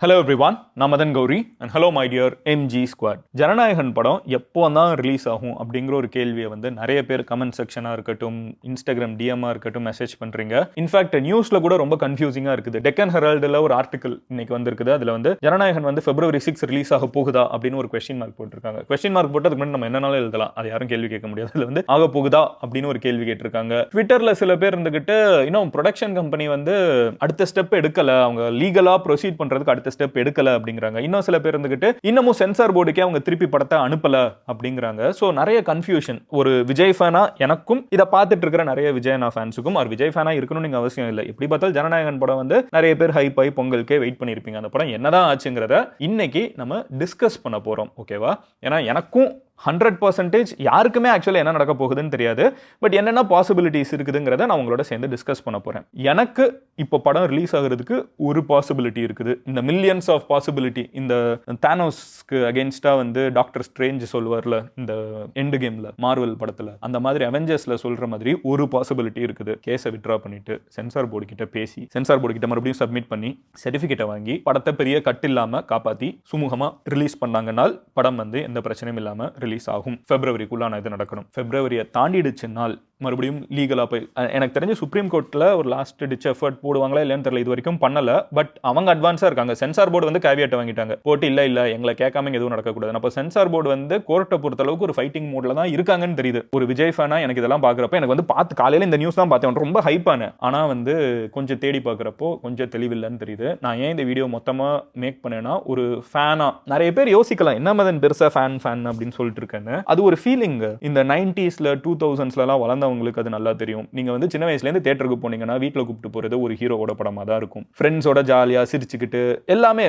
Hello everyone, நான் Madan Gowri and hello my dear MG squad. Jananayagan படம் எப்போ தான் ரிலீஸ் ஆகும் அப்படிங்கிற ஒரு கேள்வியை நிறைய பேர் கமெண்ட் செக்ஷனாக இருக்கட்டும், இன்ஸ்டாகிராம் டிஎம்மாக இருக்கட்டும் மெசேஜ் பண்ணுறீங்க. இன்ஃபேக்ட் நியூஸில் கூட ரொம்ப கன்ஃபியூசிங்காக இருக்குது. டெக்கன் ஹெரால்டில் ஒரு ஆர்டிகல் இன்னைக்கு வந்திருக்குது. அதில் ஜனநாயகன் February 6 ரிலீஸ் ஆக போகுதா அப்படின்னு ஒரு கொஸ்டின் மார்க் போட்டிருக்காங்க. கொஸ்டின் மார்க் போட்டு அதுக்கு முன்னாடி நம்ம என்னனாலும் எழுதலாம், அது யாரும் கேள்வி கேட்க முடியாது. அதில் ஆக போகுதா அப்படின்னு ஒரு கேள்வி கேட்டிருக்காங்க. ட்விட்டரில் சில பேர் இருந்துகிட்டு இன்னும் ப்ரொடக்ஷன் கம்பெனி அடுத்த ஸ்டெப் எடுக்கல, அவங்க லீகலாக ப்ரொசீட் பண்ணுறதுக்கு அடுத்த ஸ்டெப் எடுக்கல அப்படிங்கிறாங்க. இன்னும் சில பேர் இன்னமும் சென்சார் போர்டுக்கே அவங்க திருப்பி படத்தை அனுப்பல அப்படிங்கிறாங்க. சோ நிறைய கன்ஃபியூஷன். ஒரு விஜய் ஃபேனா எனக்கும், இதை பார்த்துட்டு இருக்கிற நிறைய விஜயனா ஃபேன்ஸுக்கும், ஒரு விஜய் ஃபேனா இருக்கணும்னு நீங்க அவசியம் இல்லை. எப்படி பார்த்தாலும் ஜனநாயகன் படம் நிறைய பேர் ஹைப் ஆகி பொங்கலுக்கே வெயிட் பண்ணியிருப்பீங்க. அந்த படம் என்னதான் ஆச்சுங்கிறத இன்னைக்கு நம்ம டிஸ்கஸ் பண்ண போறோம். ஓகேவா? ஏன்னா எனக்கும் 100% யாருக்குமே ஆக்சுவலி என்ன நடக்க போகுதுன்னு தெரியாது. பட் என்னென்ன பாசிபிலிட்டிஸ் இருக்குதுங்கிறத நான் உங்களோட சேர்ந்து டிஸ்கஸ் பண்ண போறேன். எனக்கு இப்போ படம் ரிலீஸ் ஆகிறதுக்கு ஒரு பாசிபிலிட்டி இருக்குது. இந்த மில்லியன்ஸ் ஆஃப் பாசிபிலிட்டி, இந்த தானோஸ்க்கு அகேன்ஸ்டா டாக்டர் ஸ்ட்ரேஞ்ச் சொல்வார்ல இந்த எண்ட் கேம்ல மார்வல் படத்துல, அந்த மாதிரி அவெஞ்சர்ஸ்ல சொல்ற மாதிரி ஒரு பாசிபிலிட்டி இருக்குது. கேஸை வித்ட்ரா பண்ணிட்டு சென்சார் போர்டு கிட்ட பேசி, சென்சார் போர்டு கிட்ட மறுபடியும் சப்மிட் பண்ணி சர்டிபிகேட்டை வாங்கி படத்தை பெரிய கட் இல்லாம காப்பாத்தி சுமூகமா ரிலீஸ் பண்ணாங்கனால் படம் எந்த பிரச்சனையும் இல்லாம ரிலீஸ் ஆகும். பிப்ரவரிக்குள்ளான இது நடக்கணும். பிப்ரவரியை தாண்டிடுச்சுனால் மறுபடியும் லீகலா போய், எனக்கு தெரிஞ்சு சுப்ரீம் கோர்ட்ல ஒரு லாஸ்ட் டிச் எஃபர்ட் போடுவாங்களா இல்லைன்னு தெரியல, இது வரைக்கும் பண்ணல. பட் அவங்க அட்வான்ஸா இருக்காங்க. சென்சார் போர்டு கேவியேட் வாங்கிட்டாங்க, போட்டு இல்ல எங்களை கேட்காம எதுவும் நடக்கக்கூடாது. அப்ப சென்சார் போர்டு கோர்ட்டை பொறுத்த அளவுக்கு ஒரு ஃபைட்டிங் மோட்ல தான் இருக்காங்கன்னு தெரியுது. ஒரு விஜய் ஃபேனா எனக்கு இதெல்லாம் பாக்குறப்ப எனக்கு பார்த்து காலையில இந்த நியூஸ் தான் பார்த்தேன், ரொம்ப ஹைப்பான. ஆனா கொஞ்சம் தேடி பார்க்குறப்போ கொஞ்சம் தெளிவில்லைன்னு தெரியுது. நான் ஏன் இந்த வீடியோ மொத்தமா மேக் பண்ணேன்னா, ஒரு ஃபேனா நிறைய பேர் யோசிக்கலாம் என்ன மதன் பெருசா ஃபேன் அப்படின்னு சொல்லிட்டு இருக்கேன்னு. அது ஒரு ஃபீலிங். இந்த 90sல 2000ஸ்லாம் வளர்ந்தவங்களுக்கு அது நல்லா தெரியும். நீங்க சின்ன வயசுல இருந்து தியேட்டருக்கு போனீங்கன்னா வீட்டுல கூப்பிட்டு போறது ஒரு ஹீரோவோட படமா தான் இருக்கும். ஃப்ரெண்ட்ஸோட ஜாலியா சிரிச்சுக்கிட்டு எல்லாமே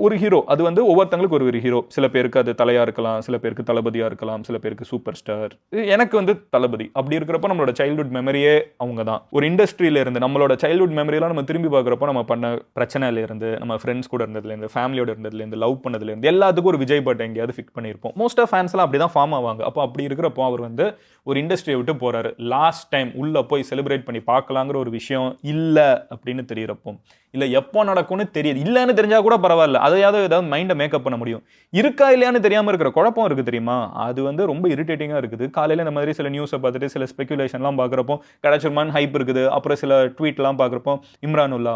ஒரு ஹீரோ. அது ஒவ்வொருத்தங்களுக்கு ஒரு ஹீரோ. சில பேருக்கு அது தலையா இருக்கலாம், சில பேருக்கு தளபதியா இருக்கலாம், சில பேருக்கு சூப்பர் ஸ்டார். எனக்கு தளபதி. அப்படி இருக்கிறப்ப நம்மளோட சைல்ட்ஹுட் மெமரியே அவங்க தான். ஒரு இண்டஸ்ட்ரியில இருந்து நம்மளோட சைல்ட்ஹுட் மெமரியெல்லாம் நம்ம திரும்பி பார்க்குறப்போ நம்ம பண்ண பிரச்சனையில இருந்து, நம்ம ஃப்ரெண்ட்ஸ் கூட இருந்ததுல இருந்து, ஃபேமிலியோட இருந்ததுல இருந்து, லவ் பண்ணதுல இருந்து எல்லாத்துக்கும் ஒரு விஜய் பட் எங்கேயாவது ஃபிக்ஸ் பண்ணியிருப்போம். மோஸ்ட் ஆஃப் ஃபேன்ஸ் எல்லாம் அப்படிதான் ஃபார்ம் ஆவாங்க. அப்போ அப்படி இருக்கிறப்போ அவர் ஒரு இண்டஸ்ட்ரியை விட்டு போறாரு. லாஸ்ட் டைம் உள்ள போய் செலிப்ரேட் பண்ணி பார்க்கலாங்கிற ஒரு விஷயம் இல்ல அப்படின்னு தெரியறப்போ, இல்ல எப்போ நடக்கும்னு தெரியுது. இல்லன்னு தெரிஞ்சா கூட பரவாயில்ல, அதையாவது மைண்டை மேக்கப் பண்ண முடியும். இருக்கா இல்லையான்னு தெரியாம இருக்கிற குழப்பம் இருக்கு தெரியுமா, அது ரொம்ப இரிட்டேட்டிங்கா இருக்குது. காலையில இந்த மாதிரி சில நியூஸை பார்த்துட்டு சில ஸ்பெகுலேஷன்லாம் பார்க்குறப்போ கிடைச்சிருமான்னு ஹைப் இருக்குது. அப்புறம் சில ட்வீட்லாம் பார்க்குறப்போ இம்ரானுல்லா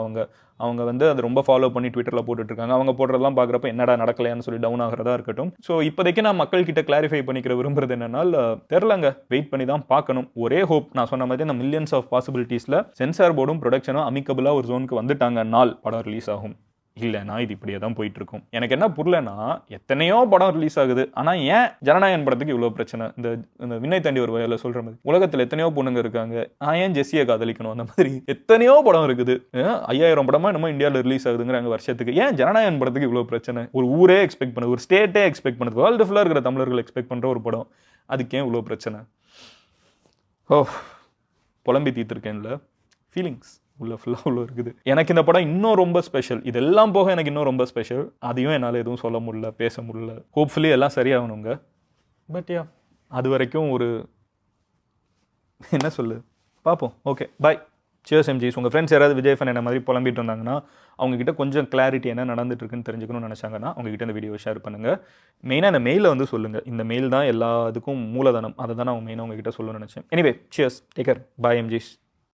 அவங்க அதை ரொம்ப ஃபாலோ பண்ணி ட்விட்டரில் போட்டுட்டு இருக்காங்க. அவங்க போடுறதெல்லாம் பார்க்குறப்ப என்னடா நடக்கலையான்னு சொல்லி டவுன் ஆகிறதா இருக்கட்டும். ஸோ இப்போதைக்கு நான் மக்கள் கிட்ட கிளாரிஃபை பண்ணிக்கிற விரும்புறது என்னன்னா, தெரிலங்க, வெயிட் பண்ணி தான் பார்க்கணும். ஒரே ஹோப், நான் சொன்ன மாதிரி இந்த மில்லியன்ஸ் ஆஃப் பாசிபிலிட்டிஸ்ல சென்சார் போர்டும் ப்ரொடக்ஷனும் அமிக்கபிளா ஒரு ஜோனுக்கு வந்துட்டாங்க, நாள் படம் ரிலீஸ் ஆகும். இல்லைனா இது இப்படியே தான் போயிட்டு இருக்கும். எனக்கு என்ன புரியலன்னா, எத்தனையோ படம் ரிலீஸ் ஆகுது, ஆனா ஏன் ஜனநாயகன் படத்துக்கு இவ்வளவு பிரச்சனை? இந்த விண்ணை தாண்டி ஒரு வயல சொல்ற மாதிரி உலகத்துல எத்தனையோ பொண்ணுங்க இருக்காங்க, நான் ஏன் ஜெஸ்ஸியை காதலிக்கணும்? அந்த மாதிரி எத்தனையோ படம் இருக்குது. 5000 படமா நம்ம இந்தியாவில் ரிலீஸ் ஆகுதுங்கிறாங்க வருஷத்துக்கு. ஏன் ஜனநாயகன் படத்துக்கு இவ்வளவு பிரச்சனை? ஒரு ஊரே எக்ஸ்பெக்ட் பண்ணுது, ஒரு ஸ்டேட்டே எக்ஸ்பெக்ட் பண்ணுது, வேர்ல்டு ஃபுல்லா இருக்கிற தமிழர்கள் எக்ஸ்பெக்ட் பண்ற ஒரு படம், அதுக்கு ஏன் இவ்வளவு பிரச்சனை? ஓ, புலம்பி தீர்த்திருக்கேன்ல, ஃபீலிங்ஸ் உள்ள ஃபுல்லாக உள்ள இருக்குது. எனக்கு இந்த படம் இன்னும் ரொம்ப ஸ்பெஷல். இதெல்லாம் போக எனக்கு இன்னும் ரொம்ப ஸ்பெஷல். அதையும் என்னால் எதுவும் சொல்ல முடியல, பேச முடியல. ஹோப்ஃபுல்லி எல்லாம் சரியாகணுங்க. பட் அது வரைக்கும் ஒரு என்ன சொல்லு பார்ப்போம். ஓகே, பாய். சியர்ஸ் எம்ஜிஸ். உங்கள் ஃப்ரெண்ட்ஸ் யாராவது விஜய் ஃபேன் என்ன மாதிரி புலம்பிட்டு இருந்தாங்கன்னா, அவங்ககிட்ட கொஞ்சம் கிளாரிட்டி என்ன நடந்துட்டு இருக்குன்னு தெரிஞ்சுக்கணும்னு நினச்சாங்கன்னா அவங்ககிட்ட இந்த வீடியோ ஷேர் பண்ணுங்கள். மெயினாக இந்த மெயிலில் சொல்லுங்கள். இந்த மெயில் தான் எல்லாத்துக்கும் மூலதனம். அதை தான் நான் மெயினாக உங்ககிட்ட சொல்லணும்னு நினச்சேன். எனிவே, சியர்ஸ், டேக் கேர், பாய் எம்ஜிஸ்.